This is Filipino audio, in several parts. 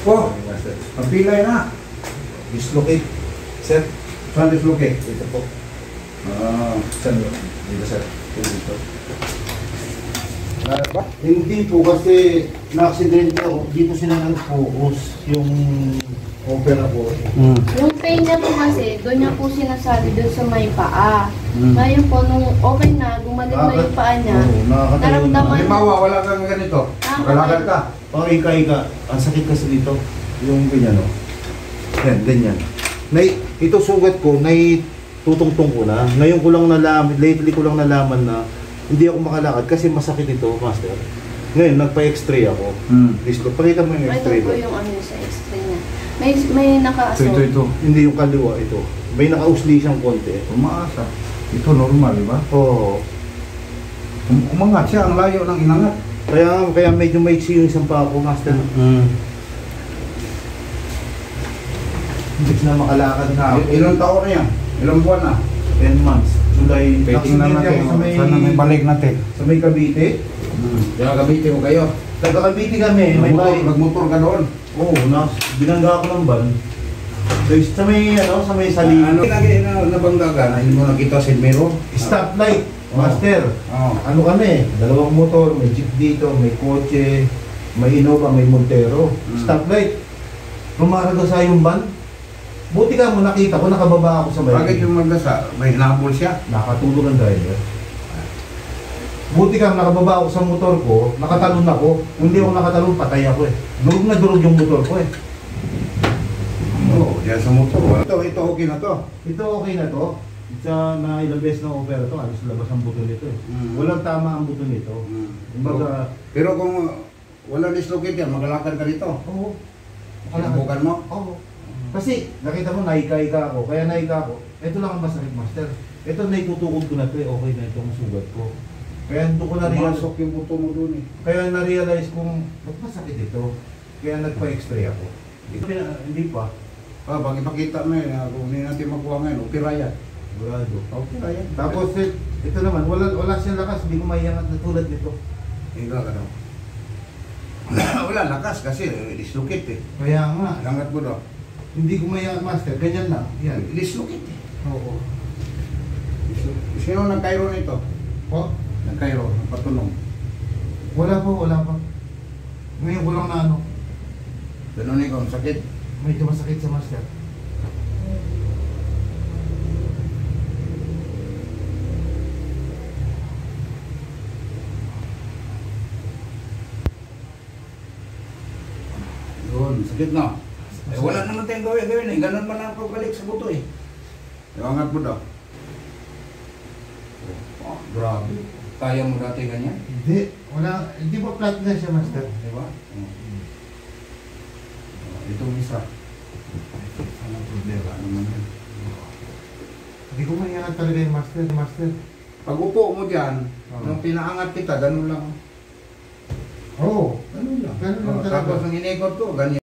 Oh, ang pilay na. Dislocate. Sir, Saan dislocate? ito po. Ah, Saan yun? Dito sir. Dito. lahat ba? Hindi po kasi na-accident ako. Dito sila nag-focus yung opera ko. Yung pain niya po kasi, doon niya po sinasabi doon sa may paa. Hmm. Ngayon po, nung okay na, gumaling na yung paa niya, Nakakatayo na. naramdaman Halimbawa, wala kang ganito. Makalakad ka. Parang ika-ika. Ang sakit kasi dito. Yung ganyan, no? Yan, ganyan. Ito sugat ko, tutungtong ko na. Ngayon ko lang nalaman, lately ko lang nalaman na hindi ako makalakad kasi masakit ito, master. Ngayon, nagpa-x-ray ako. Pakita mo yung ito x-ray po ko. yung ano sa x-ray niya. May naka-assault. Ito. Hindi yung kaliwa, ito. May nakausli siyang konti. Umaasa. Ito normal, di ba? Oo. Umangat siya, ang layo ng inangat. Kaya medyo maiksi yung isang pa ako, master. Hindi na makalakad na ako. Ilang taon na yan? Ilang buwan na? 10 months. July. Tingnan natin. Sana may balik natin. Sa may Cavite. Kaya gamitin mo kayo. Taga Cavite kami. May bahay. Magmotor ka doon. Oo, binangga ako ng van. Sa may, sa may salina. Ano nabangga ka na hindi mo nakita sa mirror? Stoplight, master. Oo. Ano kami? Dalawang motor, may jeep dito, may kotse, may Innova, may Montero. Stoplight. Lumaraga sa yung van. Buti ka mo nakita ko, nakababa ako sa may. Bakit yung magdasa? May hinabol siya? Nakatulog ang driver. Buti ka, nakababa ako sa motor ko, nakatalon ako. Kung hindi ako nakatalon, patay ako eh. Durog na durog yung motor ko eh. Oo, diyan sa motor. Ito okay na to. Ito okay na to. Na ilang beses na opera to, alos labas ang buto nito eh. Walang tama ang buto nito. Kumbaga, Pero kung wala dislocate yan, magalakad ka dito. oo. Kinabukan mo? Oo. Kasi nakita mo, naika-ika ako. Kaya naika ako. Ito lang ang masakit, master. Ito naitutukod ko na to eh. Okay na itong sugat ko. Kaya doon ko na-realize. Pumasok yung buto mo doon eh. Kaya na-realize kong, ba't masakit ito? Kaya nagpa-x-ray ako. Hindi pa. Pag ipakita mo yun, kung hindi natin makuha ngayon, opera yan. Burado. Opera yan. Tapos ito naman, wala siyang lakas. Hindi ko maiangat na tulad nito. Higa ka daw. Wala lakas kasi dislocate eh. Kaya nga, Langat mo daw. hindi ko maiangat, master. Ganyan lang. Yan. Dislocate eh. Oo. Sino nag-Cairo nito? Po? Nag-Cairo, nagpatulong. Wala pa. Ngayon ko lang na ano. Ganun ikaw, ang sakit. Medyo masakit sa master. Yun, sakit na. Wala naman tayong gawin eh. Ganun man lang pagbalik sa buto eh. Iwangat mo daw. Oh, grabe. Kaya mo dati ganyan? Hindi. Wala. Hindi pa flat na siya, master. Di ba? Itong isa. Anong problema? Ano man yan? Hindi ko maiangat talaga yung master. Pag upo mo dyan, Oo. nung pinaangat kita, ganun lang. Oo. Ganun lang. Ganun lang talaga. Tapos ang inikot ko, ganyan.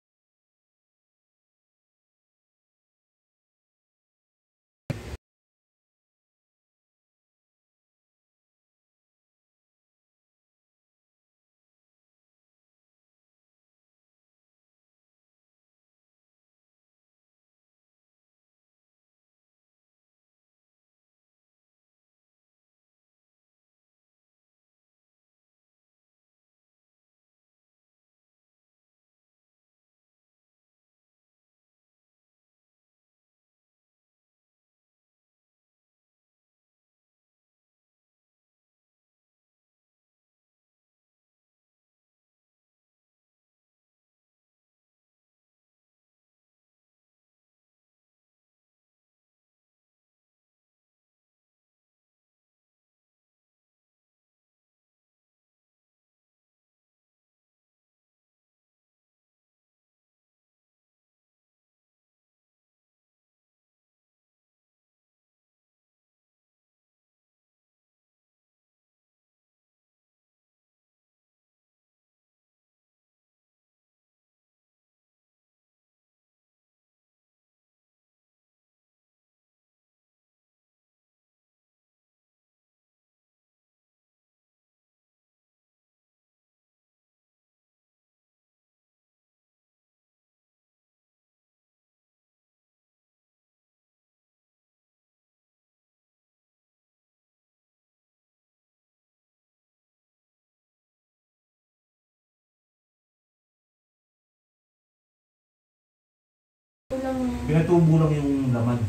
Walang Pinatubo lang yung laman.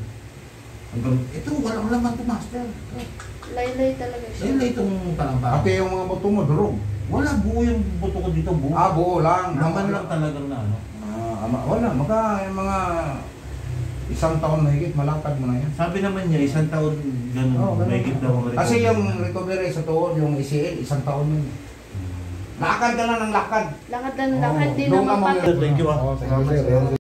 Hanggang, ito, walang laman to, master. laylay talaga siya. Ayun na itong talampakan. Pati yung mga buto mo, durog. Wala, buo yung buto ko dito, buo. Buo lang. Laman lang talagang na ano. Wala, yung mga isang taon mahigit, malakad mo na yan. Sabi naman niya, 1 taon ganun, Ganun. may git daw ang Kasi recovery. yung recovery sa tuhod, yung ACL, 1 taon yun. Lakad ka na ng lakad. Lakad na lakad, di doon na ka mapat. Thank you, ah. Salamat, sir.